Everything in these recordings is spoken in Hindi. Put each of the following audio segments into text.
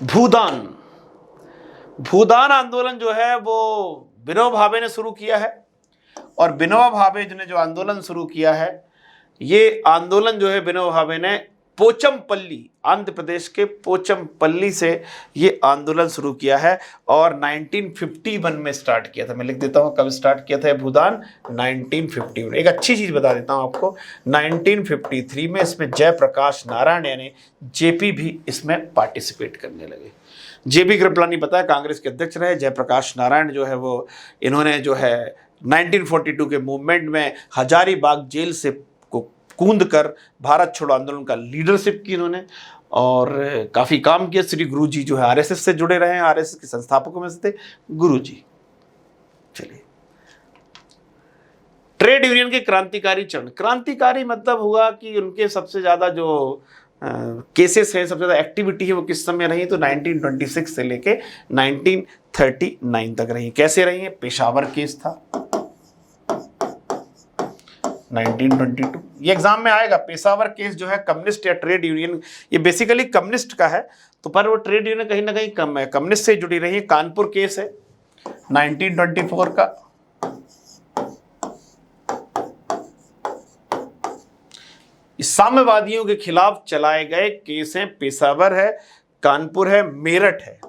भूदान। भूदान आंदोलन जो है वो विनोबा भावे ने शुरू किया है, और विनोबा भावे ने जो आंदोलन शुरू किया है, ये आंदोलन जो है विनोबा भावे ने पोचमपल्ली, आंध्र प्रदेश के पोचमपल्ली से ये आंदोलन शुरू किया है और 1951 में स्टार्ट किया था। मैं लिख देता हूँ कब स्टार्ट किया था ये भूदान, 1951। एक अच्छी चीज़ बता देता हूँ आपको, 1953 में इसमें जयप्रकाश नारायण यानी जेपी भी इसमें पार्टिसिपेट करने लगे। जेपी कृपलानी पता है कांग्रेस के अध्यक्ष रहे, जयप्रकाश नारायण जो है वो इन्होंने जो है 1942 के मूवमेंट में हजारीबाग जेल से को कूद कर भारत छोड़ो आंदोलन का लीडरशिप की इन्होंने, और काफ़ी काम किया। श्री गुरुजी जो है आरएसएस से जुड़े रहे हैं, आरएसएस के संस्थापकों में से थे गुरुजी। चलिए, ट्रेड यूनियन के क्रांतिकारी चरण। क्रांतिकारी मतलब हुआ कि उनके सबसे ज़्यादा जो केसेस है, सबसे ज़्यादा एक्टिविटी है वो किस समय रही, तो 1926 से लेके 1939 तक रही। कैसे रही है? पेशावर केस था 1922, ये एग्जाम में आएगा। पेशावर केस जो है कम्युनिस्ट या ट्रेड यूनियन, ये बेसिकली कम्युनिस्ट का है, तो पर वो ट्रेड यूनियन कहीं ना कहीं कम है, कम्युनिस्ट से जुड़ी रही है। कानपुर केस है 1924 का। साम्यवादियों के खिलाफ चलाए गए केस हैं, पेशावर है, कानपुर है, मेरठ है।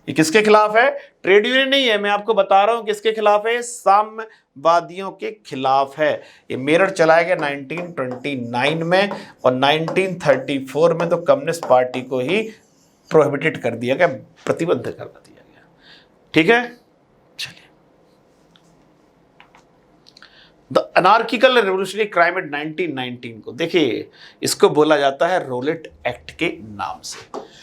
ये किसके खिलाफ है? ट्रेड यूनियन नहीं है, मैं आपको बता रहा हूं किसके खिलाफ है, साम्यवादियों के खिलाफ है। ये मेरठ चलाया गया 1929 में, और 1934 में तो कम्युनिस्ट पार्टी को ही प्रोहिबिटेड कर दिया गया, प्रतिबद्ध कर दिया गया। ठीक है, चलिए। The anarchical revolutionary crime at 1919 को देखिए, इसको बोला जाता है रोलेट एक्ट के नाम से।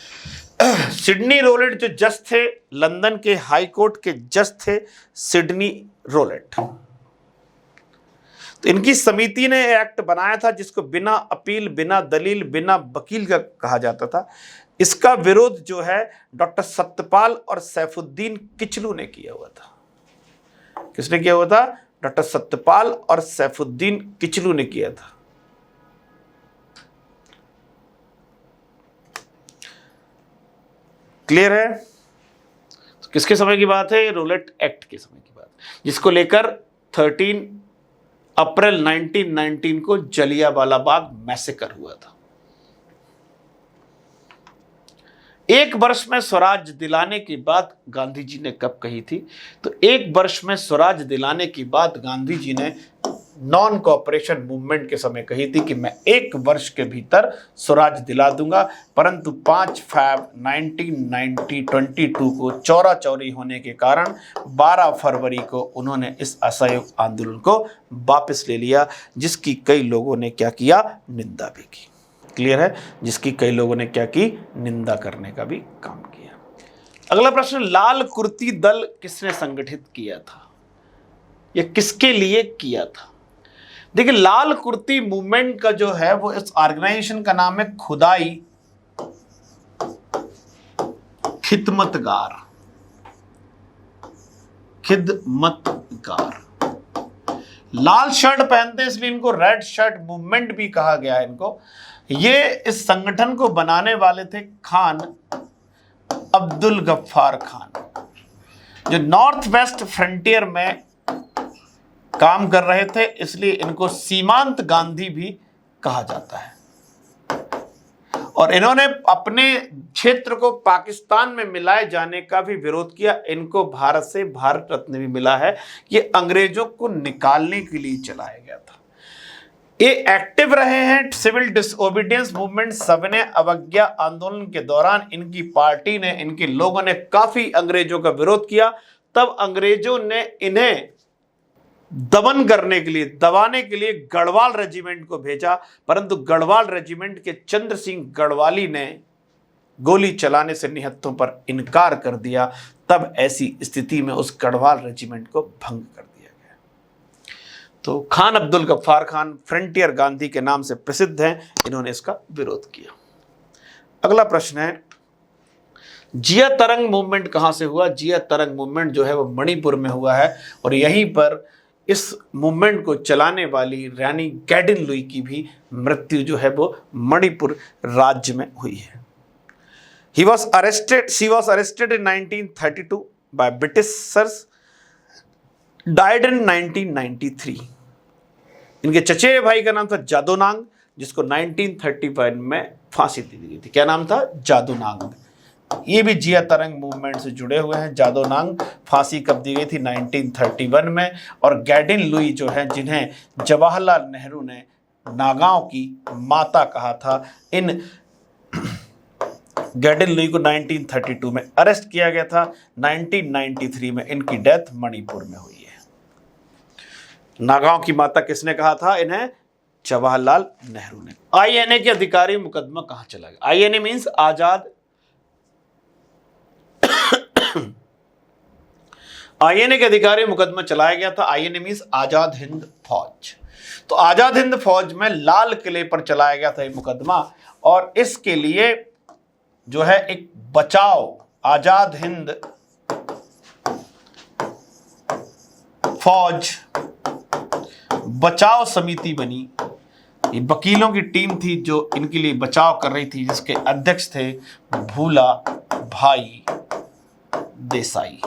सिडनी रोलेट जो जज थे, लंदन के हाई कोर्ट के जज थे सिडनी रोलेट, तो इनकी समिति ने एक्ट बनाया था जिसको बिना अपील, बिना दलील, बिना वकील का कहा जाता था। इसका विरोध जो है डॉक्टर सत्यपाल और सैफुद्दीन किचलू ने किया हुआ था। किसने किया हुआ था? डॉक्टर सत्यपाल और सैफुद्दीन किचलू ने किया था। क्लियर है? तो किसके समय की बात है? रोलेट एक्ट के समय की बात, जिसको लेकर 13 अप्रैल 1919 को जलियांवाला बाग मैसेकर हुआ था। एक वर्ष में स्वराज दिलाने की बात गांधी जी ने कब कही थी? तो एक वर्ष में स्वराज दिलाने की बात गांधी जी ने नॉन कोऑपरेशन मूवमेंट के समय कही थी कि मैं एक वर्ष के भीतर स्वराज दिला दूंगा, परंतु 5 फरवरी 1922 को चौरा चौरी होने के कारण 12 फरवरी को उन्होंने इस असहयोग आंदोलन को वापस ले लिया, जिसकी कई लोगों ने क्या किया? निंदा भी की। क्लियर है? जिसकी कई लोगों ने क्या की? निंदा करने का भी काम किया। अगला प्रश्न, लाल कुर्ती दल किसने संगठित किया था? यह किसके लिए किया था? देखिए, लाल कुर्ती मूवमेंट का जो है वो इस ऑर्गेनाइजेशन का नाम है खुदाई खिदमतगार। खिदमतगार लाल शर्ट पहनते हैं इसलिए इनको रेड शर्ट मूवमेंट भी कहा गया है इनको। ये इस संगठन को बनाने वाले थे खान अब्दुल गफ्फार खान, जो नॉर्थ वेस्ट फ्रंटियर में काम कर रहे थे, इसलिए इनको सीमांत गांधी भी कहा जाता है। और इन्होंने अपने क्षेत्र को पाकिस्तान में मिलाए जाने का भी विरोध किया। इनको भारत से भारत रत्न भी मिला है। ये अंग्रेजों को निकालने के लिए चलाया गया था। ये एक्टिव रहे हैं सिविल डिसओबीडियंस मूवमेंट, सविनय अवज्ञा आंदोलन के दौरान इनकी पार्टी ने, इनके लोगों ने काफी अंग्रेजों का विरोध किया। तब अंग्रेजों ने इन्हें दमन करने के लिए, दबाने के लिए गढ़वाल रेजिमेंट को भेजा, परंतु गढ़वाल रेजिमेंट के चंद्र सिंह गढ़वाली ने गोली चलाने से निहत्थों पर इनकार कर दिया। तब ऐसी स्थिति में उस गढ़वाल रेजिमेंट को भंग कर दिया गया। तो खान अब्दुल गफ्फार खान फ्रंटियर गांधी के नाम से प्रसिद्ध हैं, इन्होंने इसका विरोध किया। अगला प्रश्न है, जिया तरंग मूवमेंट कहां से हुआ? जिया तरंग मूवमेंट जो है वो मणिपुर में हुआ है, और यहीं पर इस मूवमेंट को चलाने वाली रानी गैडिन लुई की भी मृत्यु जो है वो मणिपुर राज्य में हुई है। She was arrested in 1932 by Britishers, died in 1993। इनके चचेरे भाई का नाम था जादोनांग, जिसको 1931 में फांसी दी गई थी। क्या नाम था? जादोनांग। ये भी जिया तरंग मूवमेंट से जुड़े हुए हैं। जादोनांग फांसी कब दी गई थी? 1931 में। और गैडिन लुई जो है, जिन्हें जवाहरलाल नेहरू ने नागाओं की माता कहा था, इन गैडिन लुई को 1932 में अरेस्ट किया गया था। 1993 में इनकी डेथ मणिपुर में हुई है। नागाओं की माता किसने कहा था इन्हें? जवाहरलाल नेहरू ने। आईएनए के अधिकारी मुकदमा कहां चला गया? आईएनए मींस आजाद आईएनए के अधिकारी मुकदमा चलाया गया था। आईएनए मींस आजाद हिंद फौज। तो आजाद हिंद फौज में लाल किले पर चलाया गया था ये मुकदमा, और इसके लिए जो है एक बचाव आजाद हिंद फौज बचाव समिति बनी। ये वकीलों की टीम थी जो इनके लिए बचाव कर रही थी, जिसके अध्यक्ष थे भूला भाई देसाई।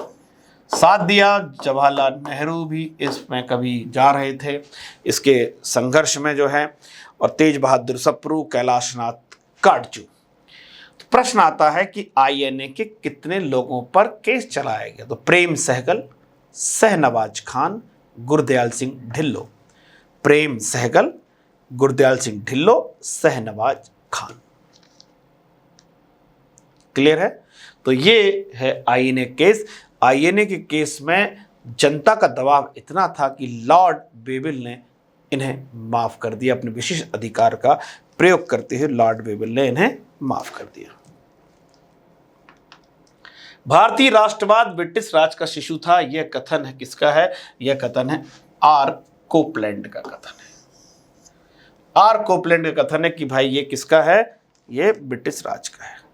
साथ दिया जवाहरलाल नेहरू भी इसमें कभी जा रहे थे इसके संघर्ष में जो है, और तेज बहादुर सप्रू, कैलाशनाथ काटजू। तो प्रश्न आता है कि आईएनए के कितने लोगों पर केस चलाया गया? तो प्रेम सहगल, शहनवाज खान, गुरदयाल सिंह ढिल्लो। प्रेम सहगल, गुरदयाल सिंह ढिल्लो, शहनवाज खान। क्लियर है? तो ये है आईएनए केस। आईएनए के केस में जनता का दबाव इतना था कि लॉर्ड बेबिल ने इन्हें माफ कर दिया। अपने विशेष अधिकार का प्रयोग करते हुए लॉर्ड बेबिल ने इन्हें माफ कर दिया। भारतीय राष्ट्रवाद ब्रिटिश राज का शिशु था, यह कथन है किसका है? यह कथन है आर कोपलैंड का कथन है। आर कोपलैंड का कथन है कि भाई ये किसका है? ये ब्रिटिश राज का है।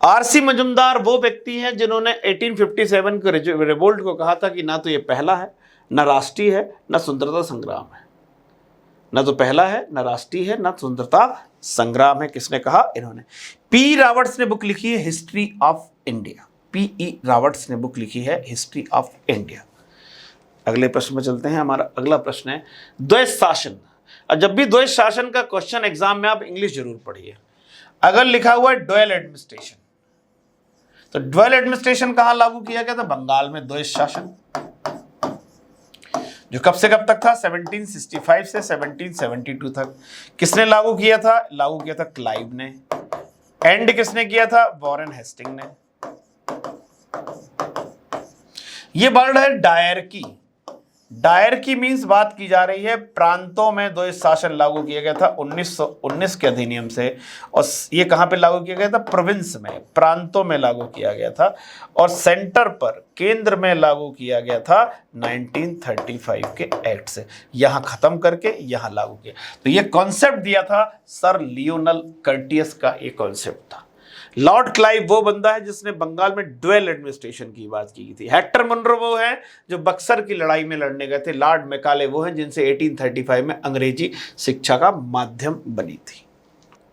आरसी मजुमदार वो व्यक्ति हैं जिन्होंने 1857 के रिवोल्ट को कहा था कि ना तो ये पहला है, ना राष्ट्रीय है, ना स्वतंत्रता संग्राम है। ना तो पहला है, ना राष्ट्रीय है, ना स्वतंत्रता संग्राम है। किसने कहा? इन्होंने। पी रॉबर्ट्स ने बुक लिखी है history of India. P Roberts ने बुक लिखी है हिस्ट्री ऑफ इंडिया। अगले प्रश्न में चलते हैं। हमारा अगला प्रश्न है द्वैध शासन। और जब भी द्वैध शासन का क्वेश्चन एग्जाम में आप इंग्लिश जरूर पढ़िए। अगर लिखा हुआ है ड्यूअल एडमिनिस्ट्रेशन, तो ड्यूअल एडमिनिस्ट्रेशन कहां लागू किया गया था? बंगाल में द्वैध शासन, जो कब से कब तक था? 1765 से 1772 तक। किसने लागू किया था? लागू किया था क्लाइव ने। एंड किसने किया था? वॉरेन हेस्टिंग ने। ये वर्ड है डायरकी। डायरकी मींस बात की जा रही है प्रांतों में द्वैध शासन लागू किया गया था 1919 के अधिनियम से। और ये कहां पे लागू किया गया था? प्रोविंस में, प्रांतों में लागू किया गया था। और सेंटर पर, केंद्र में लागू किया गया था 1935 के एक्ट से। यहां खत्म करके यहां लागू किया। तो ये कॉन्सेप्ट दिया था सर लियोनल कर्टियस का, ये कॉन्सेप्ट था। लॉर्ड क्लाइव वो बंदा है जिसने बंगाल में ड्यूअल एडमिनिस्ट्रेशन की बात की थी। हेक्टर मुनरो वो है जो बक्सर की लड़ाई में लड़ने गए थे। लॉर्ड मैकाले वो हैं जिनसे 1835 में अंग्रेजी शिक्षा का माध्यम बनी थी।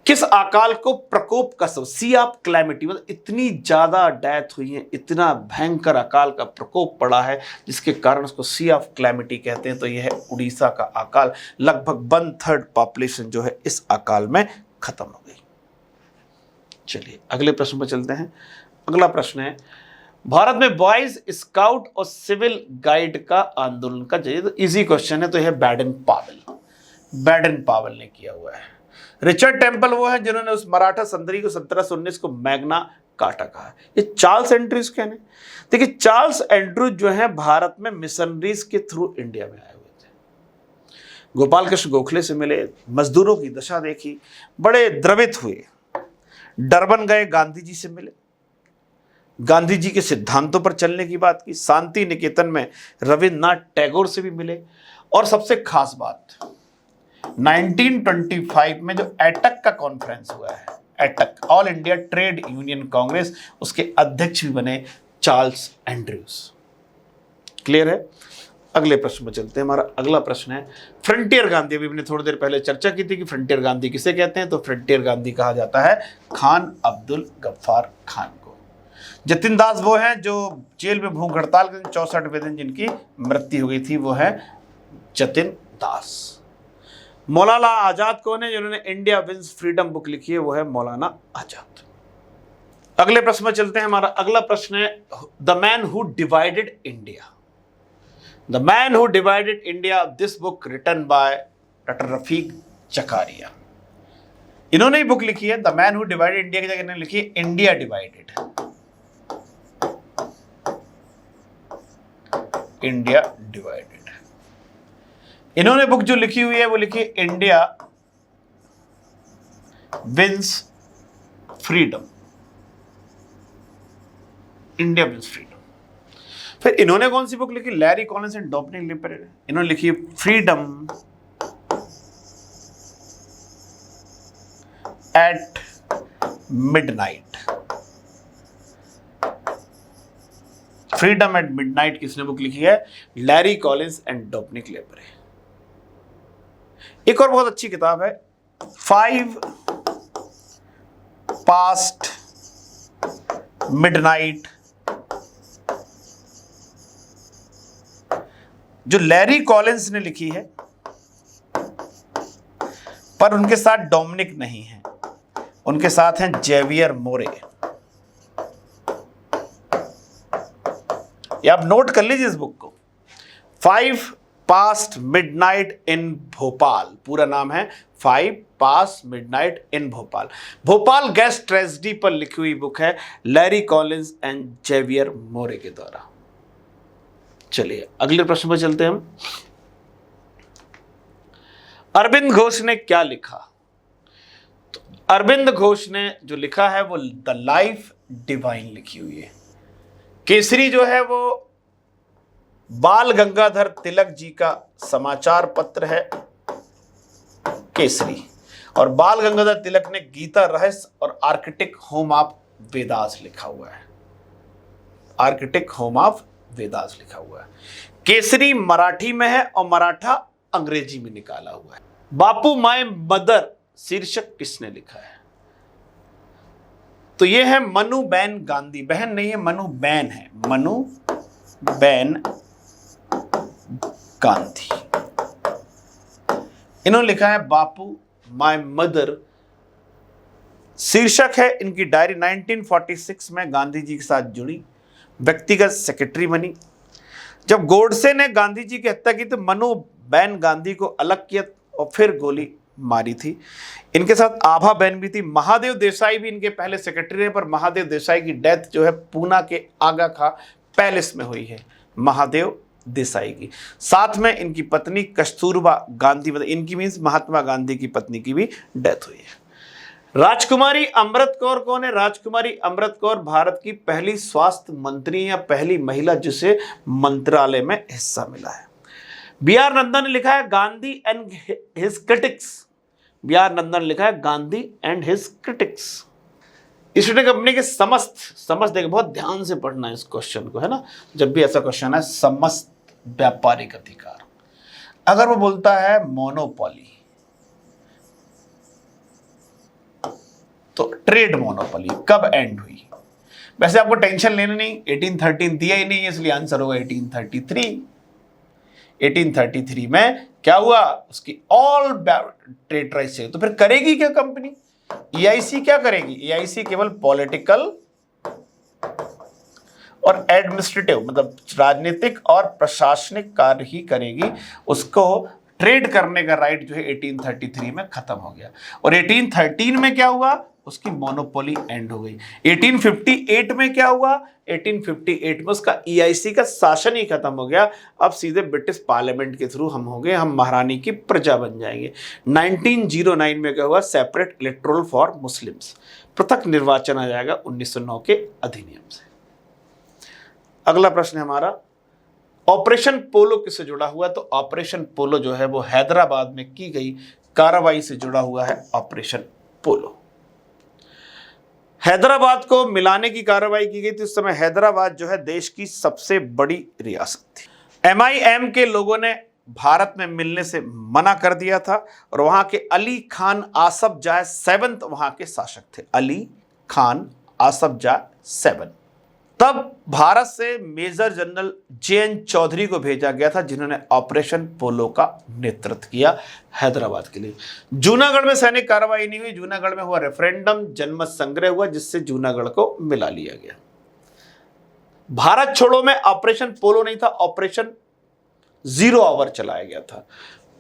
किस अकाल को प्रकोप का सब? सी ऑफ क्लैमिटी, मतलब इतनी ज्यादा डेथ हुई है, इतना भयंकर अकाल का प्रकोप पड़ा है जिसके कारण उसको सी ऑफ क्लैमिटी कहते हैं। तो यह है उड़ीसा का अकाल। लगभग 1/3 पॉपुलेशन जो है इस अकाल में खत्म हो गई। चलिए अगले प्रश्न पर चलते हैं। अगला प्रश्न है भारत में बॉयज स्काउट और सिविल गाइड का आंदोलन का जरिए। तो इजी क्वेश्चन है, तो यह बैडन पावेल ने किया हुआ है। रिचर्ड टेम्पल वो है जिन्होंने उस मराठा संधि को 1719 को मैग्ना कार्टा कहा। ये चार्ल्स एंड्रूज क्या है? देखिए चार्ल्स एंड्रूज जो है भारत में मिशनरीज के थ्रू इंडिया में आए हुए थे। गोपाल कृष्ण गोखले से मिले, मजदूरों की दशा देखी, बड़े द्रवित हुए। डरबन गए, गांधी जी से मिले, गांधी जी के सिद्धांतों पर चलने की बात की। शांति निकेतन में रविन्द्रनाथ टैगोर से भी मिले। और सबसे खास बात 1925 में जो एटक का कॉन्फ्रेंस हुआ है, AITUC all India trade union Congress, उसके अध्यक्ष भी बने चार्ल्स एंड्रूज। क्लियर है? अगले प्रश्न में चलते हैं। हमारा अगला प्रश्न है फ्रंटियर गांधी। अभी हमने थोड़ी देर पहले चर्चा की थी कि फ्रंटियर गांधी किसे कहते हैं, तो फ्रंटियर गांधी कहा जाता है खान अब्दुल गफ्फार खान को। जतिन दास वो हैं जो जेल में भूख हड़ताल के 64वें दिन जिनकी मृत्यु हो गई थी, वो है जतिन दास। मौलाना आजाद कौन है? जिन्होंने इंडिया विंस फ्रीडम बुक लिखी है, वो है मौलाना आजाद। अगले प्रश्न में चलते हैं। हमारा अगला प्रश्न है the man who divided India. The man who divided India, this book written by doctor Rafiq Chakaria. इन्होंने ही बुक लिखी है। The man who divided India की जगह इन्होंने लिखी है इंडिया डिवाइडेड। India divided. इन्होंने बुक जो लिखी हुई है वो लिखी है India wins freedom. India wins freedom. फिर इन्होंने कौन सी बुक लिखी? Larry Collins and Dominique Lapierre. इन्होंने लिखी है freedom at midnight. Freedom at midnight किसने बुक लिखी है? Larry Collins and Dominique Lapierre. एक और बहुत अच्छी किताब है 5 पास्ट मिडनाइट, जो लैरी कॉलिंस ने लिखी है, पर उनके साथ डोमिनिक नहीं है, उनके साथ हैं जेवियर मोरे। ये आप नोट कर लीजिए इस बुक को। 5 पास्ट मिडनाइट इन भोपाल, पूरा नाम है 5 पास्ट मिडनाइट इन भोपाल। भोपाल गैस ट्रेजेडी पर लिखी हुई बुक है लैरी कॉलिंस एंड जेवियर मोरे के द्वारा। चलिए अगले प्रश्न पर चलते हैं हम। अरविंद घोष ने क्या लिखा? तो अरविंद घोष ने जो लिखा है वो द लाइफ डिवाइन लिखी हुई है। केसरी जो है वो बाल गंगाधर तिलक जी का समाचार पत्र है केसरी, और बाल गंगाधर तिलक ने गीता रहस्य और आर्किटिक होम ऑफ वेदास लिखा हुआ है। आर्किटिक होम ऑफ वेदास लिखा हुआ है। केसरी मराठी में है और मराठा अंग्रेजी में निकाला हुआ है। बापू माय मदर शीर्षक किसने लिखा है? तो यह है मनु बैन गांधी। बहन नहीं है, मनु बैन है, मनु बैन गांधी। इन्होंने लिखा है बापू माय मदर। शीर्षक है इनकी डायरी। 1946 में गांधी जी के साथ जुड़ी, व्यक्तिगत सेक्रेटरी बनी। जब गोडसे ने गांधी जी की हत्या की तो मनु बैन गांधी को अलग किया और फिर गोली मारी थी। इनके साथ आभा बैन भी थी। महादेव देसाई भी इनके पहले सेक्रेटरी रहे, पर महादेव देसाई की डेथ जो है पूना के आगा खा पैलेस में हुई है, महादेव देसाई की। साथ में इनकी पत्नी कस्तूरबा गांधी, मतलब इनकी मीन्स महात्मा गांधी की पत्नी की भी डेथ हुई है। राजकुमारी अमृत कौर कौन है? राजकुमारी अमृत कौर भारत की पहली स्वास्थ्य मंत्री या पहली महिला जिसे मंत्रालय में हिस्सा मिला है। बी आर नंदन ने लिखा है Gandhi and his critics. B R Nandan ने लिखा है Gandhi and his critics. East company के समस्त देखिए, बहुत ध्यान से पढ़ना है इस क्वेश्चन को, है ना। जब भी ऐसा क्वेश्चन है, समस्त व्यापारिक अधिकार, अगर वो बोलता है मोनोपोली तो ट्रेड मोनोपोली कब एंड हुई? वैसे आपको टेंशन लेनी नहीं, 1813 दिया ही नहीं है, इसलिए आंसर होगा 1833। 1833 में क्या हुआ? उसकी ऑल ट्रेड राइट्स चाहिए। तो फिर करेगी क्या कंपनी? EIC क्या करेगी? EIC केवल पॉलिटिकल और एडमिनिस्ट्रेटिव, मतलब राजनीतिक और प्रशासनिक कार्य ही करेगी। उसको ट्रेड करने का राइट जो है 1833 में खत्म हो गया। और 1813 में क्या हुआ? उसकी मोनोपोली एंड हो गई। 1858 में क्या हुआ? 1858 में उसका EIC का शासन ही खत्म हो गया। अब सीधे ब्रिटिश पार्लियामेंट के थ्रू हम हो गए, हम महारानी की प्रजा बन जाएंगे। 1909 में क्या हुआ? सेपरेट इलेक्टोरल फॉर मुस्लिम्स, पृथक निर्वाचन आ जाएगा 1909 के अधिनियम से। अगला प्रश्न है हमारा ऑपरेशन पोलो किससे जुड़ा हुआ है? तो ऑपरेशन पोलो जो है वो हैदराबाद में की गई कार्रवाई से जुड़ा हुआ है। ऑपरेशन पोलो हैदराबाद को मिलाने की कार्रवाई की गई थी। उस समय हैदराबाद जो है देश की सबसे बड़ी रियासत थी। MIM के लोगों ने भारत में मिलने से मना कर दिया था और वहां के अली खान आसफ जाह 7th वहां के शासक थे। अली खान आसफ जाह 7। तब भारत से मेजर जनरल JN चौधरी को भेजा गया था, जिन्होंने ऑपरेशन पोलो का नेतृत्व किया हैदराबाद के लिए। जूनागढ़ में सैनिक कार्रवाई नहीं हुई। जूनागढ़ में हुआ रेफरेंडम, जनमत संग्रह हुआ, जिससे जूनागढ़ को मिला लिया गया। भारत छोड़ो में ऑपरेशन पोलो नहीं था, ऑपरेशन 0 आवर चलाया गया था।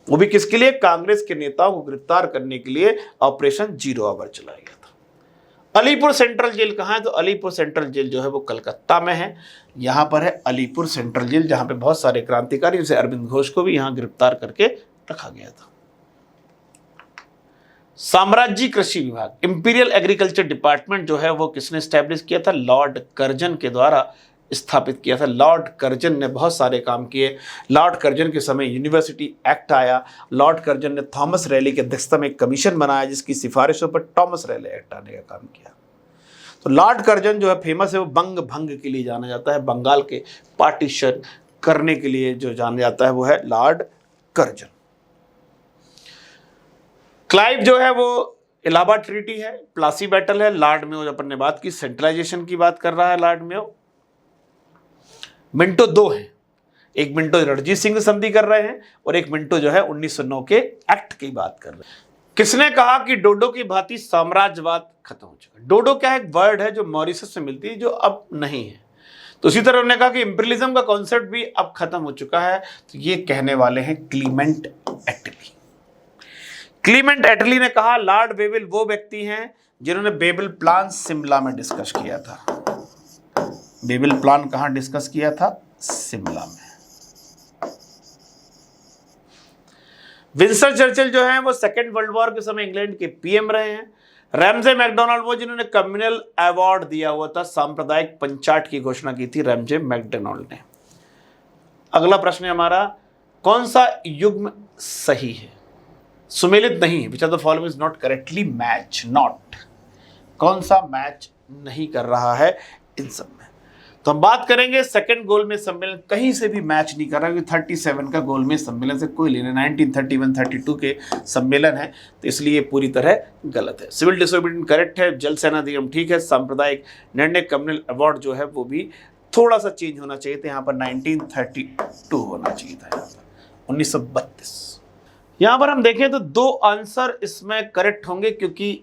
वो भी किसके लिए? कांग्रेस के नेताओं को गिरफ्तार करने के लिए ऑपरेशन 0 आवर चलाया गया था। अलीपुर सेंट्रल जेल कहाँ है? तो अलीपुर सेंट्रल जेल जो है वो कलकत्ता में है। यहाँ पर है अलीपुर सेंट्रल जेल, जहाँ पे बहुत सारे क्रांतिकारी जैसे अरविंद घोष को भी यहाँ गिरफ्तार करके रखा गया था। साम्राज्य कृषि विभाग, इंपीरियल एग्रीकल्चर डिपार्टमेंट जो है वो किसने स्टैब्लिश किया था? लॉर्ड कर्जन के द्वारा स्थापित किया था। लॉर्ड कर्जन ने बहुत सारे काम किए। लॉर्ड कर्जन के समय यूनिवर्सिटी एक्ट आया। लॉर्ड कर्जन ने थॉमस रैली की अध्यक्षता में एक कमीशन बनाया, जिसकी सिफारिशों पर थॉमस रैली एक्ट आने का काम किया। तो लॉर्ड कर्जन जो है फेमस है, वो बंग भंग के लिए जाना जाता है। बंगाल के पार्टीशन करने के लिए जो जाना जाता है वो है लॉर्ड कर्जन। क्लाइव जो है वो इलाहाबाद ट्रीटी है, प्लासी बैटल है। लॉर्ड मेयो अपन ने बात की, सेंट्रलाइजेशन की बात कर रहा है लॉर्ड मेयो। मिंटो 2 हैं, एक मिंटो रणजीत सिंह से संधि कर रहे हैं और एक मिंटो जो है 1909 के एक्ट की बात कर रहे हैं। किसने कहा कि डोडो की भांति साम्राज्यवाद खत्म हो चुका? डोडो क्या है? एक वर्ड है जो मॉरिशस से मिलती है, जो अब नहीं है। तो उसी तरह उन्होंने कहा कि इंपीरियलिज्म का कॉन्सेप्ट भी अब खत्म हो चुका है। तो ये कहने वाले हैं क्लीमेंट एटली। क्लीमेंट एटली ने कहा लॉर्ड बेबिल वो व्यक्ति हैं जिन्होंने बेबिल प्लान शिमला में डिस्कस किया था। बेबिल प्लान कहां डिस्कस किया था? शिमला में। विंस्टन चर्चिल जो हैं वो सेकेंड वर्ल्ड वॉर के समय इंग्लैंड के PM रहे हैं। रैमजे मैकडोनाल्ड वो जिन्होंने कम्युनल अवार्ड दिया हुआ था, सांप्रदायिक पंचायत की घोषणा की थी रैमजे मैकडोनाल्ड ने। अगला प्रश्न है हमारा, कौन सा युग्म सही है? सुमेलित नहीं है। Which of the following is not correctly match? Not, कौन सा मैच नहीं कर रहा है इन सब में? तो हम बात करेंगे सेकंड गोलमेज सम्मेलन कहीं से भी मैच नहीं कर रहा, क्योंकि 37 का गोलमेज सम्मेलन से कोई लेना, 1931-32 के सम्मेलन है, तो इसलिए पूरी तरह गलत है। सिविल डिसोबीडियंस करेक्ट है, जल सेना अधिनियम ठीक है, सांप्रदायिक निर्णय कम्युनल अवार्ड जो है वो भी थोड़ा सा चेंज होना चाहिए था, यहाँ पर 1932 होना चाहिए था, यहाँ पर 1932। यहाँ पर हम देखें तो 2 आंसर इसमें करेक्ट होंगे, क्योंकि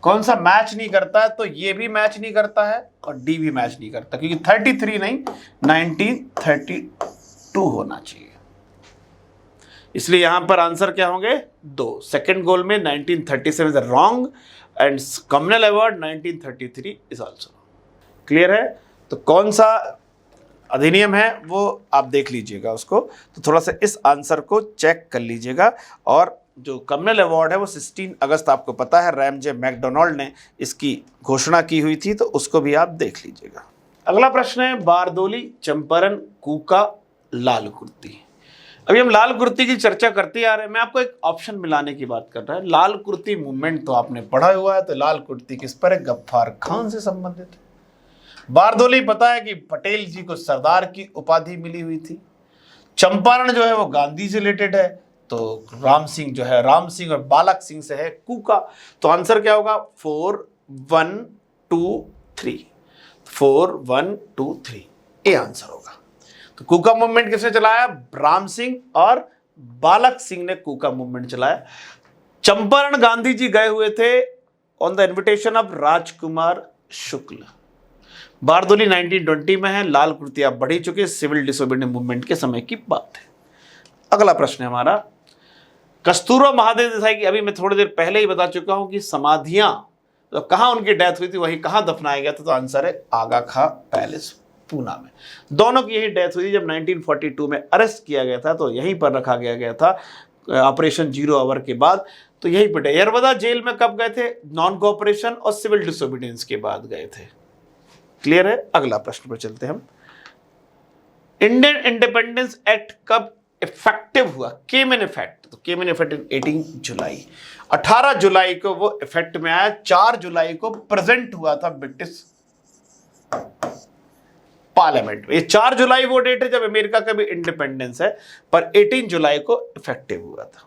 कौन सा मैच नहीं करता है? तो ये भी मैच नहीं करता है और डी भी मैच नहीं करता, क्योंकि 33 नहीं 1932 होना चाहिए। इसलिए यहां पर आंसर क्या होंगे? 2। सेकंड गोल में 1937 is wrong and communal award 1933 is also. Clear है? तो कौन सा अधिनियम है वो आप देख लीजिएगा उसको, तो थोड़ा सा इस आंसर को चेक कर लीजिएगा। और जो कम्युनल अवार्ड है वो 16 अगस्त आपको पता है रैमजे मैकडोनाल्ड ने इसकी घोषणा की हुई थी, तो उसको भी आप देख लीजिएगा। अगला प्रश्न है बारदोली, चंपारण, कूका, लाल कुर्ती। अभी हम लाल कुर्ती की चर्चा करते आ रहे हैं, मैं आपको एक ऑप्शन मिलाने की बात कर रहा है। लाल कुर्ती मूवमेंट तो आपने पढ़ा हुआ है, तो लाल कुर्ती किस पर है? गफ्फार खान से संबंधित है। बारदोली पता है कि पटेल जी को सरदार की उपाधि मिली हुई थी। चंपारण जो है वो गांधी से रिलेटेड है, तो राम सिंह जो है, राम सिंह और बालक सिंह से है। कूका, तो आंसर क्या होगा? 4 1 2 3 4 1 2 3 ये आंसर होगा। तो कूका मूवमेंट किसने चलाया? राम सिंह और बालक सिंह ने कूका मूवमेंट चलाया। चंपारण गांधी जी गए हुए थे ऑन द इन्विटेशन ऑफ राजकुमार शुक्ल। बारदोली 1920 में है। लाल कुर्ती आप बढ़ ही चुके, सिविल डिसोबीडियंस मूवमेंट के समय की बात है। अगला प्रश्न है हमारा, कस्तूरबा महादेव देसाई की अभी मैं थोड़ी देर पहले ही बता चुका हूं कि समाधियां तो कहां उनकी डेथ हुई थी, वही कहां दफनाया गया था? तो आंसर है आगा खां पैलेस, पूना में। दोनों की यही डेथ हुई थी। जब 1942 में अरेस्ट किया गया था तो यहीं पर रखा गया था ऑपरेशन 0 आवर के बाद, तो यही पर। यरवदा जेल में कब गए थे? नॉन कोऑपरेशन और सिविल डिसोबीडियंस के बाद गए थे। क्लियर है? अगला प्रश्न पर चलते हैं हम। इंडियन इंडिपेंडेंस एक्ट कब इफेक्टिव हुआ? केम इन इफेक्ट, तो केम इन इफेक्ट 18 जुलाई। 18 जुलाई को वो इफेक्ट में आया। 4 जुलाई को प्रेजेंट हुआ था ब्रिटिश पार्लियामेंट में। ये 4 जुलाई वो डेट है जब अमेरिका का भी इंडिपेंडेंस है, पर 18 जुलाई को इफेक्टिव हुआ था।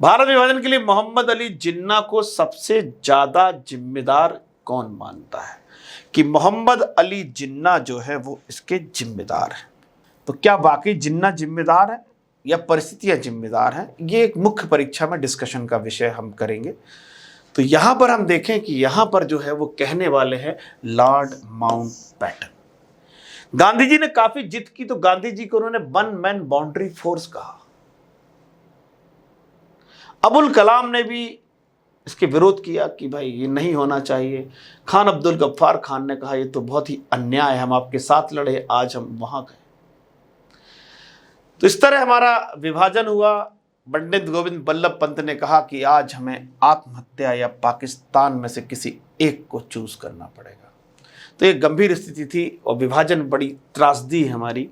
भारत विभाजन के लिए मोहम्मद अली जिन्ना को सबसे ज्यादा जिम्मेदार कौन मानता है कि मोहम्मद अली जिन्ना जो है वो इसके जिम्मेदार है? तो क्या वाकई जिन्ना जिम्मेदार है या परिस्थितियां जिम्मेदार हैं? ये एक मुख्य परीक्षा में डिस्कशन का विषय हम करेंगे। तो यहां पर हम देखें कि यहां पर जो है वो कहने वाले हैं लॉर्ड माउंटबेटन। गांधी जी ने काफी जिद की तो गांधी जी को उन्होंने वन मैन बाउंड्री फोर्स कहा। अबुल कलाम ने भी इसके विरोध किया कि भाई ये नहीं होना चाहिए। खान अब्दुल गफ्फार खान ने कहा ये तो बहुत ही अन्याय है, हम आपके साथ लड़े, आज हम वहां गए। तो इस तरह हमारा विभाजन हुआ। पंडित गोविंद बल्लभ पंत ने कहा कि आज हमें आत्महत्या या पाकिस्तान में से किसी एक को चूज करना पड़ेगा। तो एक गंभीर स्थिति थी और विभाजन बड़ी त्रासदी है हमारी।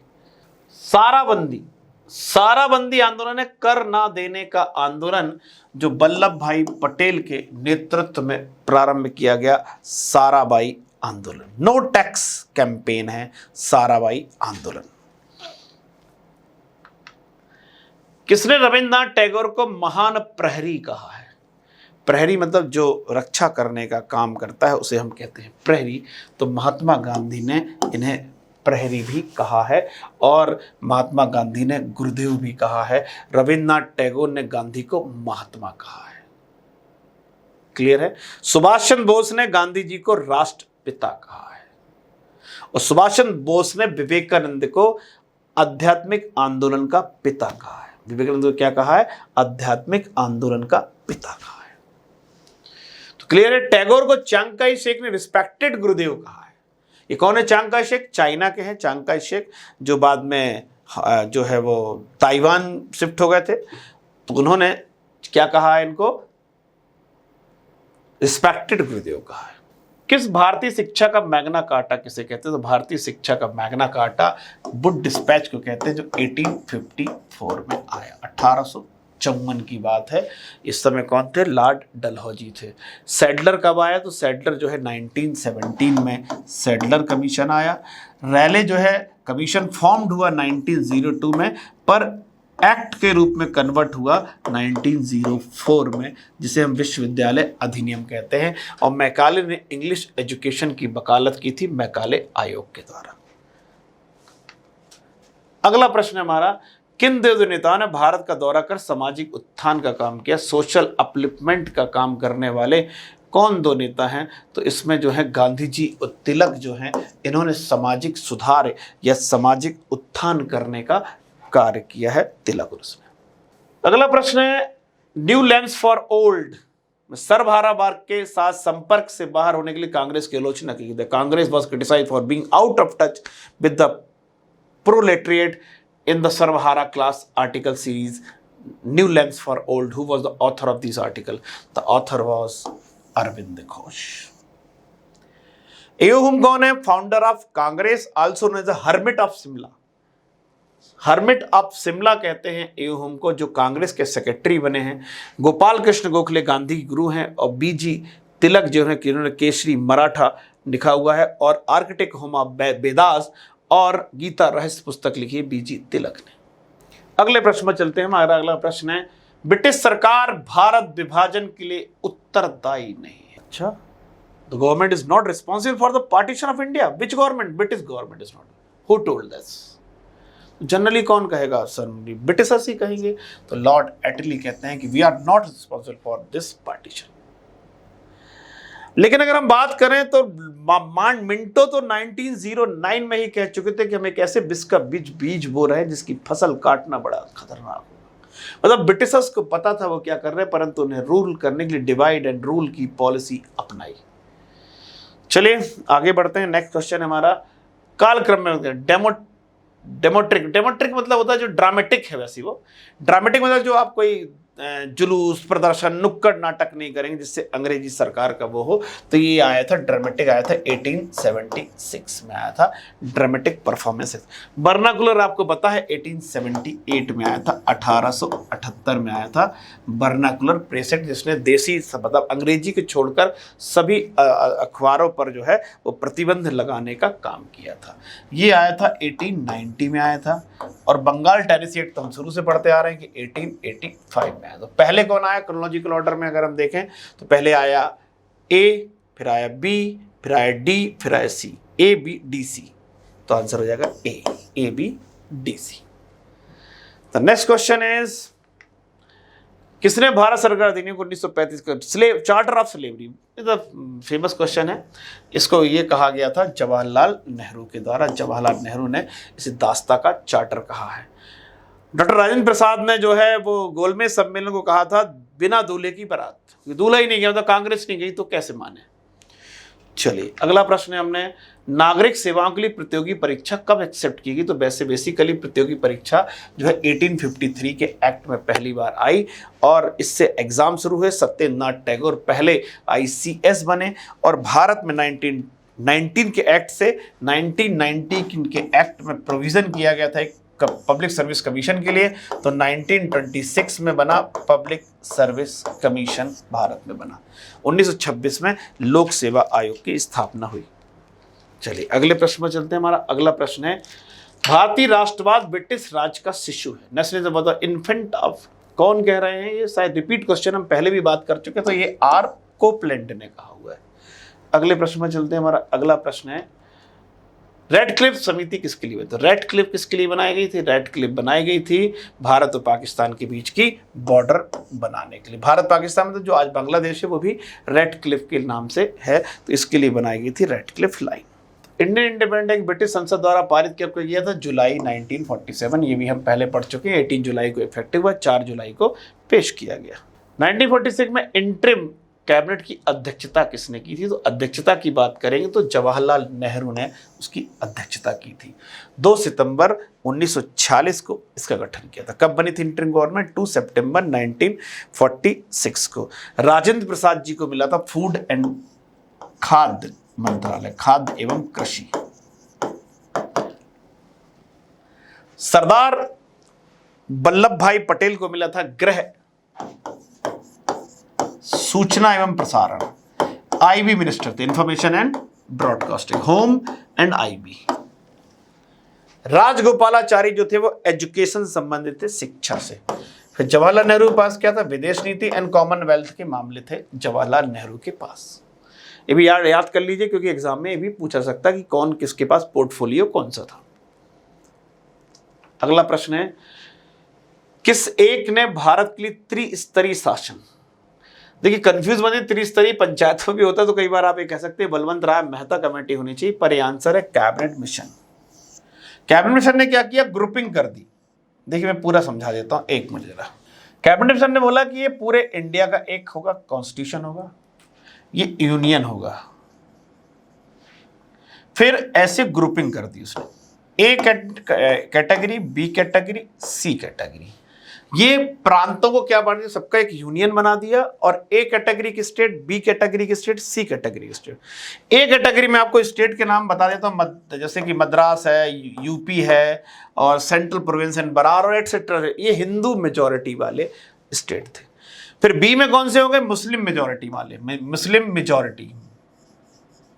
साराबंदी आंदोलन है, कर ना देने का आंदोलन जो वल्लभ भाई पटेल के नेतृत्व में प्रारंभ किया गया, साराबाई आंदोलन। नो टैक्स कैंपेन है साराबाई आंदोलन। किसने रविन्द्रनाथ टैगोर को महान प्रहरी कहा है? प्रहरी मतलब जो रक्षा करने का काम करता है उसे हम कहते हैं प्रहरी। तो महात्मा गांधी ने इन्हें प्रहरी भी कहा है और महात्मा गांधी ने गुरुदेव भी कहा है। रविन्द्रनाथ टैगोर ने गांधी को महात्मा कहा है। क्लियर है? सुभाष चंद्र बोस ने गांधी जी को राष्ट्रपिता कहा है और सुभाष चंद्र बोस ने विवेकानंद को आध्यात्मिक आंदोलन का पिता कहा है। विवेकानंद को क्या कहा है? आध्यात्मिक आंदोलन का पिता कहा है। तो क्लियर है? टैगोर को चांग काई शेक ने रिस्पेक्टेड गुरुदेव कहा है। ये कौन है चांग काई शेक? चाइना के हैं चांग काई शेक, जो बाद में जो है वो ताइवान शिफ्ट हो गए थे। तो उन्होंने क्या कहा है? इनको रिस्पेक्टेड गुरुदेव कहा है। किस भारतीय शिक्षा का मैग्ना कार्टा किसे कहते हैं? तो भारतीय शिक्षा का मैग्ना कार्टा वुड डिस्पैच को कहते हैं, जो 1854 में आया। 1854 की बात है। इस समय कौन थे? लॉर्ड डलहौजी थे। सैडलर कब आया? तो सैडलर जो है 1917 में सैडलर कमीशन आया। रैले जो है कमीशन फॉर्म्ड हुआ 1902 में, पर एक्ट के रूप में कन्वर्ट हुआ 1904 में, जिसे हम विश्वविद्यालय अधिनियम कहते हैं। और मैकाले ने इंग्लिश एजुकेशन की वकालत की थी मैकाले आयोग के द्वारा। अगला प्रश्न हमारा, किन देव नेताओं ने भारत का दौरा कर सामाजिक उत्थान का काम किया? सोशल अपलिफ्टमेंट का काम करने वाले कौन दो नेता हैं? तो इसमें जो है गांधी जी और तिलक जो हैं, इन्होंने सामाजिक सुधार या सामाजिक उत्थान करने का कार्य किया है, तिलक और उसने। अगला प्रश्न है, न्यू लैंड्स फॉर ओल्ड सर्वहारा मार्ग के साथ संपर्क से बाहर होने के लिए कांग्रेस की आलोचना की गई। Congress was criticised for being out of touch with the proletariat in the Sarvahara class article series New Lens for Old. Who was the author of this article? The author was Arvind Ghosh. A O Hume कौन है? Founder of Congress, also known as the hermit of Shimla. Hermit of Shimla कहते हैं एओ हुम को, जो कांग्रेस के सेक्रेटरी बने हैं। गोपाल कृष्ण गोखले गांधी गुरु हैं और बीजी तिलक जो है जिन्होंने केसरी मराठा लिखा हुआ है और आर्किटेक्ट होमा बेदास और गीता रहस्य पुस्तक लिखी है बीजी तिलक ने। अगले प्रश्न में चलते हैं। हमारा अगला प्रश्न है, ब्रिटिश सरकार भारत विभाजन के लिए उत्तरदायी नहीं है। अच्छा, the government is not responsible for the partition of India. Which government? British government is not. Who told this? Generally कौन कहेगा? सर ब्रिटिशर्स ही कहेंगे। तो लॉर्ड एटली कहते हैं कि we are not responsible for this partition. लेकिन अगर हम बात करें तो मिंटो तो 1909 में ही कह चुके थे कि हम एक ऐसे विष का बीज बो रहे हैं जिसकी फसल काटना बड़ा खतरनाक होगा। मतलब ब्रिटिशर्स को पता था वो क्या कर रहे हैं, परंतु उन्हें रूल करने के लिए डिवाइड एंड रूल की पॉलिसी अपनाई। चलिए आगे बढ़ते हैं। नेक्स्ट क्वेश्चन हमारा कालक्रम में डेमोट्रिक मतलब होता है जो ड्रामेटिक है। वैसे वो ड्रामेटिक मतलब जो आप कोई जुलूस प्रदर्शन नुक्कड़ नाटक नहीं करेंगे जिससे अंग्रेजी सरकार का वो हो। तो ये आया था ड्रामेटिक, आया था 1876 में आया था ड्रामेटिक परफॉर्मेंस। बर्नाकुलर आपको पता है 1878 में आया था, 1878 में आया था बर्नाकुलर प्रेस एक्ट, जिसने देसी मतलब अंग्रेजी को छोड़कर सभी अखबारों पर जो है वो प्रतिबंध लगाने का काम किया था। ये आया था 1890 में आया था। और बंगाल टेनेसी एक्ट तो हम शुरू से पढ़ते आ रहे हैं कि 1885 में आया। तो पहले कौन आया क्रोनोलॉजिकल ऑर्डर में अगर हम देखें तो पहले आया ए, फिर आया बी, फिर आया डी, फिर आया सी, ए बी डी सी। तो आंसर हो जाएगा A B D C. The next question is, किसने भारत सरकार अधिनियम 1935 का charter of slavery, famous question है, इसको ये कहा गया था जवाहरलाल नेहरू के द्वारा। जवाहरलाल नेहरू ने इसे दास्ता का चार्टर कहा है। डॉक्टर राजेंद्र प्रसाद ने जो है वो गोलमेज सम्मेलन को कहा था बिना दूल्हे की बारात, दूल्हा ही नहीं गया तो कांग्रेस नहीं गई तो कैसे माने। चलिए अगला प्रश्न है, हमने नागरिक सेवाओं के लिए प्रतियोगी परीक्षा कब एक्सेप्ट की गई। तो वैसे बेसिकली प्रतियोगी परीक्षा जो है 1853 के एक्ट में पहली बार आई और इससे एग्जाम शुरू हुए। सत्येंद्रनाथ टैगोर पहले ICS बने और भारत में 1919 के एक्ट से 1990 के एक्ट में प्रोविजन किया गया था एक पब्लिक सर्विस कमीशन के लिए। तो 1926 में बना पब्लिक सर्विस कमीशन, भारत में बना। 1926 में लोक सेवा आयोग की स्थापना हुई। चलिए अगले प्रश्न में चलते हैं। हमारा अगला प्रश्न है, भारतीय राष्ट्रवाद ब्रिटिश राज का शिशु है। नेशनलिज्म मतलब इन्फेंट ऑफ, कौन कह रहे हैं? ये शायद रिपीट क्वेश्चन हम पहले भी बात कर चुके हैं, तो ये आर कोपलैंड ने कहा हुआ है। अगले प्रश्न में चलते हैं। हमारा अगला प्रश्न है, रेडक्लिफ समिति किसके लिए? तो रेडक्लिफ किसके लिए बनाई गई थी? रेडक्लिफ बनाई गई थी भारत और पाकिस्तान के बीच की बॉर्डर बनाने के लिए। भारत पाकिस्तान में तो जो आज बांग्लादेश है वो भी रेडक्लिफ के नाम से है, तो इसके लिए बनाई गई थी Radcliffe line. Indian independence British संसद द्वारा पारित किया गया था जुलाई 1947। ये भी हम पहले पढ़ चुके हैं। 18 जुलाई को इफेक्टिव हुआ, 4 जुलाई को पेश किया गया। 1946 में इंटरिम कैबिनेट की अध्यक्षता किसने की थी? तो अध्यक्षता की बात करेंगे तो जवाहरलाल नेहरू ने उसकी अध्यक्षता की थी। 2 सितंबर 1946 को इसका गठन किया था। कब बनी थी इंटरिम गवर्नमेंट? 2 सितंबर 1946 को। राजेंद्र प्रसाद जी को मिला था फूड एंड खाद्य मंत्रालय, खाद्य एवं कृषि। सरदार वल्लभ भाई पटेल को मिला था गृह सूचना एवं प्रसारण, IB मिनिस्टर थे, information and broadcasting, home and IB। Rajagopalachari जो थे वो एजुकेशन संबंधित थे, शिक्षा से। फिर जवाहरलाल नेहरू के पास क्या था? विदेश नीति एंड कॉमनवेल्थ के मामले थे जवाहरलाल नेहरू के पास। ये भी याद कर लीजिए क्योंकि एग्जाम में ये भी पूछा सकता है कि कौन किसके पास पोर्टफोलियो कौन सा था। अगला प्रश्न है, किस एक ने भारत के लिए त्रिस्तरीय शासन? देखिए कंफ्यूज बने, त्रिस्तरीय पंचायतों भी होता है तो कई बार आप ये कह सकते हैं बलवंत राय मेहता कमेटी होनी चाहिए, पर यह आंसर है कैबिनेट मिशन। कैबिनेट मिशन ने क्या किया? ग्रुपिंग कर दी। देखिए मैं पूरा समझा देता हूं, एक मिनट जरा। कैबिनेट मिशन ने बोला कि ये पूरे इंडिया का एक होगा, कॉन्स्टिट्यूशन होगा, ये यूनियन होगा। फिर ऐसे ग्रुपिंग कर दी उसने, A category, B category, C category. ये प्रांतों को क्या बांट दिया? सबका एक यूनियन बना दिया और ए कैटेगरी की स्टेट, बी कैटेगरी की स्टेट, सी कैटेगरी की स्टेट। ए कैटेगरी में आपको स्टेट के नाम बता देता हूं, जैसे कि मद्रास है, यूपी है और सेंट्रल प्रोविंस एंड बरार और एटसेट्रा। ये हिंदू मेजोरिटी वाले स्टेट थे। फिर बी में कौन से होंगे? मुस्लिम मेजोरिटी वाले, मुस्लिम मेजोरिटी,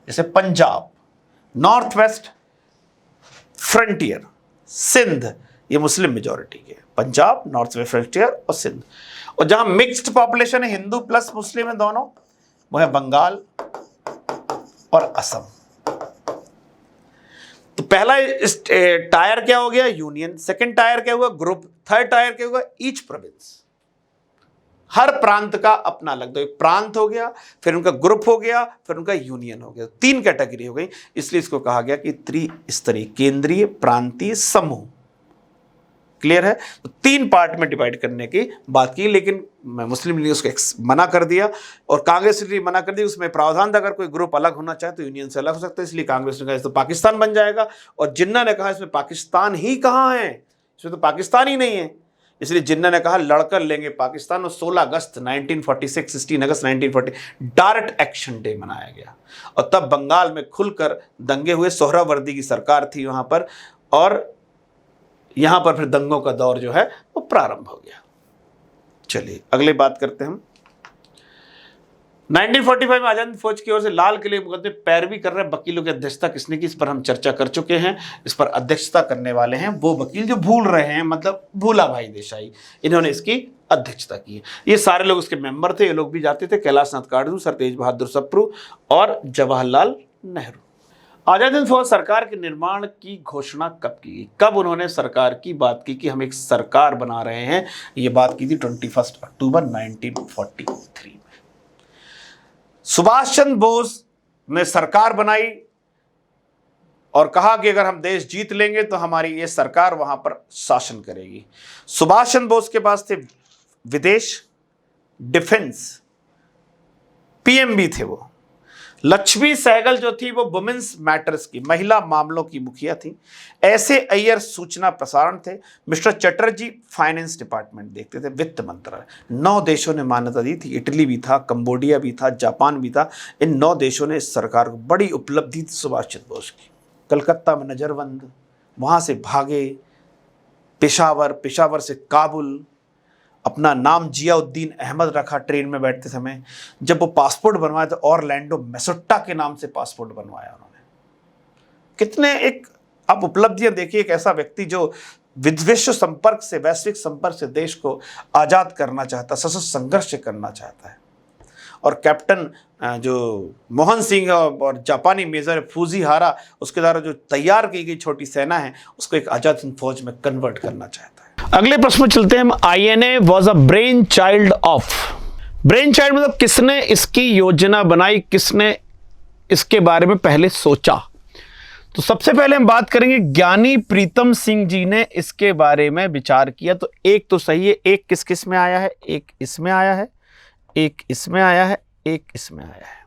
जैसे Punjab, north west, frontier, Sindh, ये मुस्लिम मेजोरिटी के, पंजाब, नॉर्थ वेस्ट फ्रंटियर और सिंध। और जहां मिक्स्ड पॉपुलेशन है, हिंदू प्लस मुस्लिम है दोनों, वो है बंगाल और असम। तो पहला टायर क्या हो गया? यूनियन। सेकंड टायर क्या हुआ? ग्रुप। थर्ड टायर क्या हुआ? Each province. हर प्रांत का अपना अलग, तो एक प्रांत हो गया, फिर उनका ग्रुप हो गया, फिर उनका यूनियन हो गया, 3 कैटेगरी हो गई। इसलिए इसको कहा गया कि त्रिस्तरीय, केंद्रीय, प्रांतीय, समूह। क्लियर है? तो 3 पार्ट में डिवाइड करने की बात की, लेकिन मुस्लिम लीग उसको मना कर दिया और कांग्रेस ने मना कर दी। उसमें प्रावधान था अगर कोई ग्रुप अलग होना चाहे तो यूनियन से अलग हो सकता है, इसलिए कांग्रेस ने कहा तो पाकिस्तान बन जाएगा। और जिन्ना ने कहा इसमें पाकिस्तान ही कहाँ है, इसमें तो पाकिस्तान ही नहीं है, इसलिए जिन्ना ने कहा लड़कर लेंगे पाकिस्तान, और 16 अगस्त 1946, 16 अगस्त 1940 डायरेक्ट एक्शन डे मनाया गया। और तब बंगाल में खुलकर दंगे हुए, सोहरावर्दी की सरकार थी वहां पर, और यहां पर फिर दंगों का दौर जो है वो प्रारंभ हो गया। चलिए अगले बात करते हैं हम। 1945 में आजाद फौज की ओर से लाल किले मुकदमे पैरवी कर रहे वकीलों की अध्यक्षता किसने की, इस पर हम चर्चा कर चुके हैं। इस पर अध्यक्षता करने वाले हैं वो वकील जो भूल रहे हैं, मतलब भूला भाई देसाई, इन्होंने इसकी अध्यक्षता की है। ये सारे लोग उसके मेंबर थे, ये लोग भी जाते थे, कैलाश नाथ काटजू, सर तेज बहादुर सप्रू और जवाहरलाल नेहरू। आजाद हिंद फौज सरकार के निर्माण की घोषणा कब की, कब उन्होंने सरकार की बात की कि हम एक सरकार बना रहे हैं, ये बात की थी 21 अक्टूबर 1943 में। सुभाष चंद्र बोस ने सरकार बनाई और कहा कि अगर हम देश जीत लेंगे तो हमारी ये सरकार वहां पर शासन करेगी। सुभाष चंद्र बोस के पास थे विदेश, डिफेंस, पीएम भी थे वो। लक्ष्मी सहगल जो थी वो वुमेन्स मैटर्स की, महिला मामलों की मुखिया थी। ऐसे अय्यर सूचना प्रसारण थे। मिस्टर चटर्जी फाइनेंस डिपार्टमेंट देखते थे, वित्त मंत्रालय। 9 देशों ने मान्यता दी थी, इटली भी था, कंबोडिया भी था, जापान भी था। इन 9 देशों ने इस सरकार को, बड़ी उपलब्धि थी सुभाष चंद्र बोस की। कलकत्ता में नजरबंद, वहां से भागे पेशावर, पेशावर से काबुल, अपना नाम जियाउद्दीन अहमद रखा ट्रेन में बैठते समय। जब वो पासपोर्ट बनवाए तो ऑरलैंडो मेसोट्टा के नाम से पासपोर्ट बनवाया उन्होंने। कितने एक आप उपलब्धियां देखिए, एक ऐसा व्यक्ति जो विश्व संपर्क से, वैश्विक संपर्क से देश को आजाद करना चाहता, सशस्त्र संघर्ष करना चाहता है। और कैप्टन जो मोहन सिंह और जापानी मेजर फूजीहारा, उसके द्वारा जो तैयार की गई छोटी सेना है, उसको एक आजाद हिंद फौज में कन्वर्ट करना चाहता है। अगले प्रश्न में चलते हैं हम। INA was a brain child of, brain child मतलब किसने इसकी योजना बनाई, किसने इसके बारे में पहले सोचा। तो सबसे पहले हम बात करेंगे ज्ञानी प्रीतम सिंह जी ने इसके बारे में विचार किया। तो एक तो सही है, एक किस किस में आया है, एक इसमें आया है, एक इसमें आया है, एक इसमें आया है।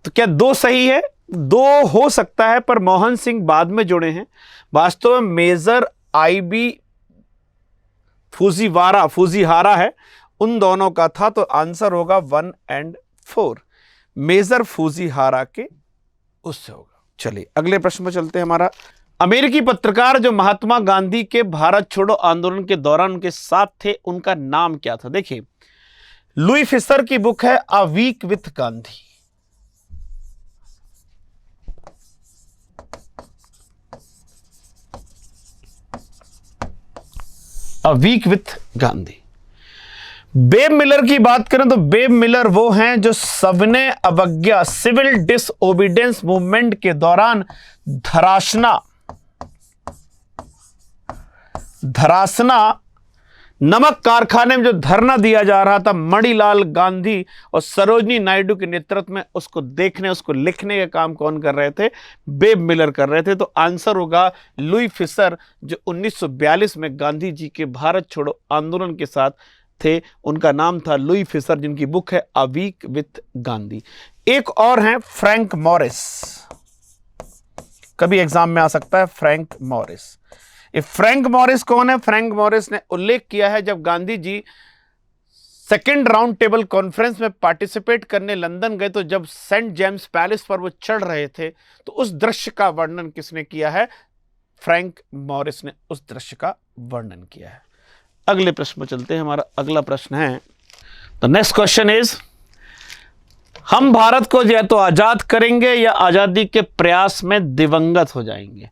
तो क्या 2 सही है? 2 हो सकता है, पर मोहन सिंह बाद में जुड़े हैं। वास्तव में मेजर आईबी फूजीहारा है, उन दोनों का था। तो आंसर होगा 1 और 4, मेजर फूजीहारा के उससे होगा। चलिए अगले प्रश्न में चलते हैं हमारा। अमेरिकी पत्रकार जो महात्मा गांधी के भारत छोड़ो आंदोलन के दौरान उनके साथ थे, उनका नाम क्या था? देखिए, लुई फिशर की बुक है a week with Gandhi. A week with Gandhi. Webb Miller की बात करें तो बेब मिलर वो हैं जो सविनय अवज्ञा, सिविल डिसओबीडियंस मूवमेंट के दौरान धरासना नमक कारखाने में जो धरना दिया जा रहा था, मणिलाल गांधी और सरोजनी नायडू के नेतृत्व में, उसको देखने, उसको लिखने का काम कौन कर रहे थे? बेब मिलर कर रहे थे। तो आंसर होगा लुई फिशर, जो 1942 में गांधी जी के भारत छोड़ो आंदोलन के साथ थे। उनका नाम था लुई फिशर, जिनकी बुक है अ वीक विथ गांधी। एक और हैं फ्रैंक मॉरिस, कभी एग्जाम में आ सकता है फ्रैंक मॉरिस। फ्रैंक मॉरिस कौन है? फ्रैंक मॉरिस ने उल्लेख किया है जब Gandhi ji second round table conference में पार्टिसिपेट करने लंदन गए, तो जब सेंट जेम्स पैलेस पर वो चढ़ रहे थे, तो उस दृश्य का वर्णन किसने किया है? फ्रैंक मॉरिस ने उस दृश्य का वर्णन किया है। अगले प्रश्न में चलते हैं। हमारा अगला प्रश्न है, द नेक्स्ट क्वेश्चन इज, हम भारत को या तो आजाद करेंगे या आजादी के प्रयास में दिवंगत हो जाएंगे।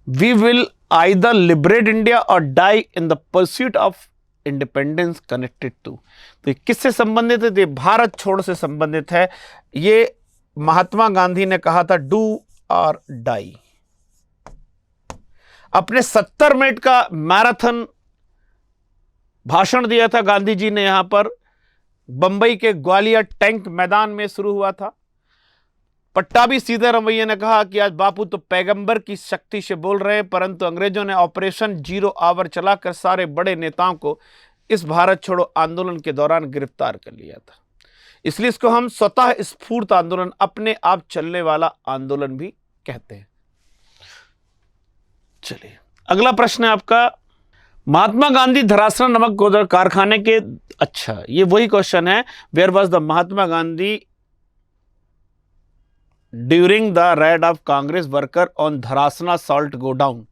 We will either liberate India or die in the pursuit of independence connected to। तो ये किससे संबंधित है? ये भारत छोड़ से संबंधित है। ये महात्मा गांधी ने कहा था डू और डाई। अपने 70 मिनट का मैराथन भाषण दिया था गांधी जी ने, यहां पर बंबई के ग्वालियर टैंक मैदान में शुरू हुआ था। पट्टाभी सीतारामैया ने कहा कि आज बापू तो पैगंबर की शक्ति से बोल रहे हैं, परंतु अंग्रेजों ने ऑपरेशन 0 आवर चलाकर सारे बड़े नेताओं को इस भारत छोड़ो आंदोलन के दौरान गिरफ्तार कर लिया था। इसलिए इसको हम स्वतः स्फूर्त आंदोलन, अपने आप चलने वाला आंदोलन भी कहते हैं। चलिए अगला प्रश्न है आपका, महात्मा गांधी धरासना नमक कारखाने के, अच्छा ये वही क्वेश्चन है, where was the Mahatma Gandhi during the raid of Congress worker on Dharasana salt go down.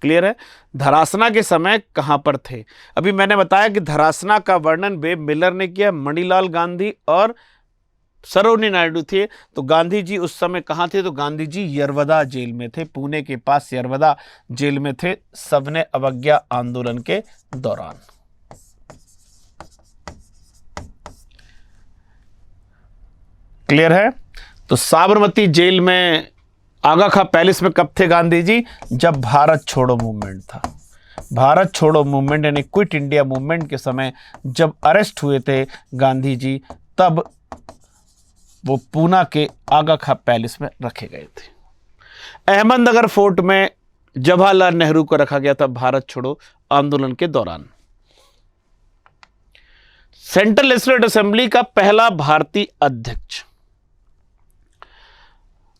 Clear है, धरासना के समय कहां पर थे। अभी मैंने बताया कि धरासना का वर्णन वेब मिलर ने किया, मणिलाल गांधी और सरोजिनी नायडू थे। तो गांधी जी उस समय कहां थे, तो गांधी जी यरवदा जेल में थे, पुणे के पास यरवदा जेल में थे सविनय अवज्ञा आंदोलन के दौरान। क्लियर है, तो साबरमती जेल में आगा खां पैलेस में कब थे गांधी जी, जब भारत छोड़ो मूवमेंट था। भारत छोड़ो मूवमेंट यानी क्विट इंडिया मूवमेंट के समय जब अरेस्ट हुए थे गांधी जी, तब वो पूना के आगा खां पैलेस में रखे गए थे। अहमदनगर फोर्ट में जवाहरलाल नेहरू को रखा गया था भारत छोड़ो आंदोलन के दौरान। सेंट्रल लेजिस्लेटिव असेंबली का पहला भारतीय अध्यक्ष,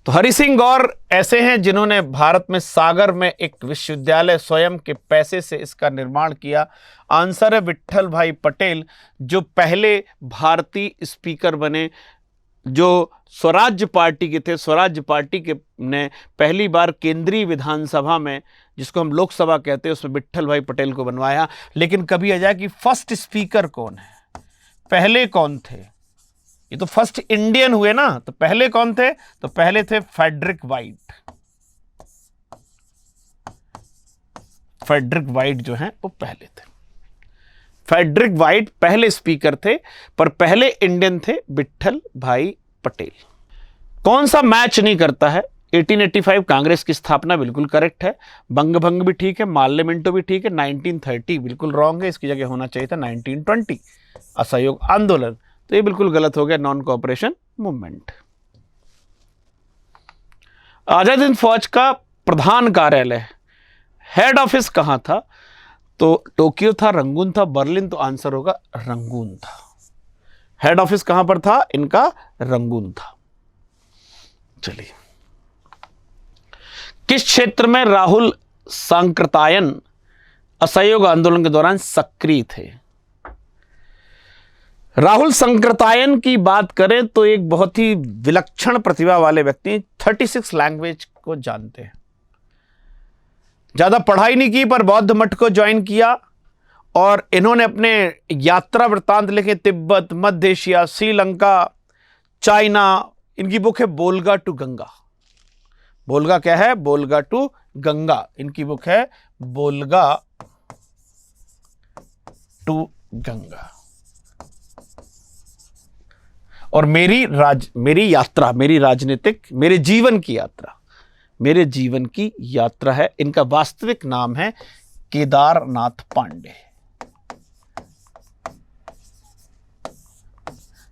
तो हरि सिंह गौर ऐसे हैं जिन्होंने भारत में सागर में एक विश्वविद्यालय स्वयं के पैसे से इसका निर्माण किया। आंसर है विट्ठल भाई पटेल, जो पहले भारतीय स्पीकर बने, जो स्वराज्य पार्टी के थे। स्वराज्य पार्टी के ने पहली बार केंद्रीय विधानसभा में, जिसको हम लोकसभा कहते हैं, उसमें विट्ठल भाई पटेल को बनवाया। लेकिन कभी आ जाए कि फर्स्ट स्पीकर कौन है, पहले कौन थे, ये तो फर्स्ट इंडियन हुए ना, तो पहले कौन थे, तो पहले थे फ्रेडरिक वाइट। फ्रेडरिक वाइट जो हैं वो पहले थे। फ्रेडरिक वाइट पहले स्पीकर थे, पर पहले इंडियन थे विट्ठल भाई पटेल। कौन सा मैच नहीं करता है, 1885 कांग्रेस की स्थापना बिल्कुल करेक्ट है, बंग भंग भी ठीक है, माल्य मिंटो भी ठीक है, 1930 बिल्कुल रॉन्ग है, इसकी जगह होना चाहिए था 1920 असहयोग आंदोलन, तो ये बिल्कुल गलत हो गया, non cooperation movement. Azad Hind फौज का प्रधान कार्यालय, हेड ऑफिस कहां था, तो टोक्यो था, रंगून था, बर्लिन, तो आंसर होगा रंगून था। हेड ऑफिस कहां पर था इनका, रंगून था। चलिए, किस क्षेत्र में राहुल सांकृत्यायन असहयोग आंदोलन के दौरान सक्रिय थे। राहुल सांकृत्यायन की बात करें तो एक बहुत ही विलक्षण प्रतिभा वाले व्यक्ति, 36 लैंग्वेज को जानते हैं, ज्यादा पढ़ाई नहीं की पर बौद्ध मठ को ज्वाइन किया, और इन्होंने अपने यात्रा वृत्तांत लिखे, तिब्बत, मध्य एशिया, श्रीलंका, चाइना। इनकी बुक है बोल्गा टू गंगा। बोल्गा क्या है, बोल्गा टू गंगा, इनकी बुक है बोल्गा टू गंगा। और मेरी यात्रा, मेरी राजनीतिक, मेरे जीवन की यात्रा, मेरे जीवन की यात्रा है। इनका वास्तविक नाम है केदारनाथ पांडे।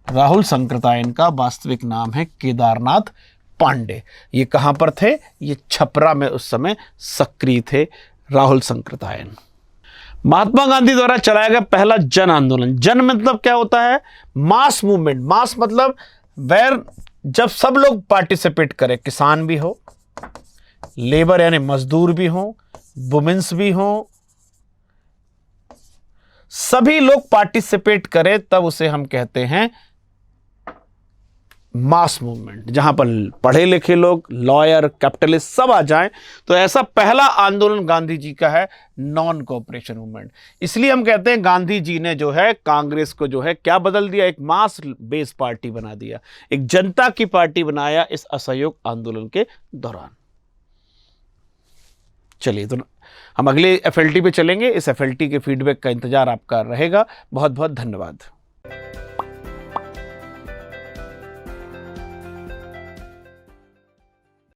राहुल सांकृत्यायन का वास्तविक नाम है केदारनाथ पांडे। ये कहां पर थे, ये छपरा में उस समय सक्रिय थे राहुल सांकृत्यायन। महात्मा गांधी द्वारा चलाया गया पहला जन आंदोलन, जन मतलब क्या होता है, मास मूवमेंट। मास मतलब वेर जब सब लोग पार्टिसिपेट करें, किसान भी हो, लेबर यानी मजदूर भी हो, वुमेन्स भी हो, सभी लोग पार्टिसिपेट करें, तब उसे हम कहते हैं मास मूवमेंट। जहां पर पढ़े लिखे लोग, लॉयर, कैपिटलिस्ट सब आ जाएं, तो ऐसा पहला आंदोलन गांधी जी का है, नॉन कोऑपरेशन मूवमेंट। इसलिए हम कहते हैं गांधी जी ने जो है कांग्रेस को जो है क्या बदल दिया, एक मास बेस पार्टी बना दिया, एक जनता की पार्टी बनाया इस असहयोग आंदोलन के दौरान। चलिए, तो हम अगले FLT पे चलेंगे। इस FLT के फीडबैक का इंतजार आपका रहेगा। बहुत बहुत धन्यवाद।